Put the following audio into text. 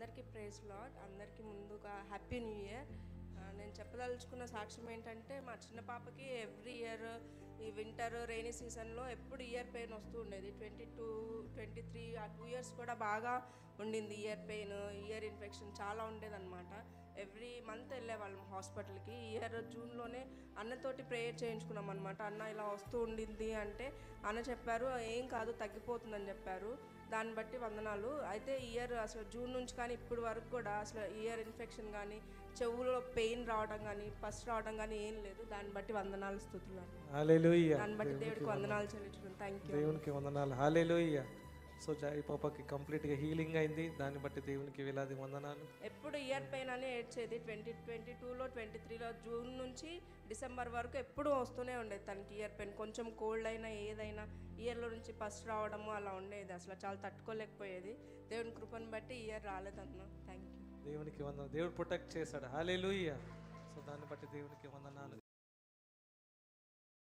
అందరికీ praise lord. అందరికీ ముందుగా హ్యాపీ న్యూ ఇయర్. నేను చెప్పదలుచుకున్న సాక్ష్యం ఏంటంటే, మా చిన్న పాపకి ఎవ్రీ ఇయర్ ఈ వింటర్ రెయినీ సీజన్లో ఎప్పుడు ఇయర్ పెయిన్ వస్తూ ఉండేది. 22, 23 ఆ 2 ఇయర్స్ కూడా బాగా ఉండింది. ఇయర్ పెయిన్, ఇయర్ ఇన్ఫెక్షన్ చాలా ఉండేదన్నమాట. ఎవ్రీ మంత్ వెళ్ళేవాళ్ళం హాస్పిటల్కి. ఇయర్ జూన్లోనే అన్నతోటి ప్రేయర్ చేయించుకున్నాం అనమాట. అన్న ఇలా వస్తూ ఉండింది అంటే అన్న చెప్పారు, ఏం కాదు తగ్గిపోతుందని చెప్పారు. దాన్ని బట్టి వందనాలు. అయితే ఇయర్ అసలు జూన్ నుంచి కానీ ఇప్పుడు వరకు కూడా అసలు ఇయర్ ఇన్ఫెక్షన్ కానీ, చెవులో పెయిన్ రావడం కానీ, పస్ రావడం కానీ ఏం లేదు. దాన్ని బట్టి వందనాలు, స్తుతులు. హల్లెలూయా. దాన్ని బట్టి దేవుడికి వందనాలు చెల్లించుకున్నాను. Thank you. దేవునికి వందనాలు. హల్లెలూయా. సో జాయి పాపకి కంప్లీట్గా హీలింగ్ అయింది. దాన్ని బట్టి దేవునికి వేలాది వందనాలు. ఎప్పుడు ఇయర్ పెయిన్ అని ఏడ్చేది. 2022లో 23లో జూన్ నుంచి డిసెంబర్ వరకు ఎప్పుడు వస్తూనే ఉండేది తనకి ఇయర్ పెయిన్. కొంచెం కోల్డ్ అయినా ఏదైనా ఇయర్లో నుంచి ఫస్ట్ రావడము అలా ఉండేది. అసలు చాలా తట్టుకోలేకపోయేది. దేవుని కృపను బట్టి ఇయర్ రాలేదన్న. Thank you. దేవునికి వందనాలు. దేవుడు ప్రొటెక్ట్ చేశాడు. హల్లెలూయా. సో దాన్ని బట్టి దేవునికి వందనాలు.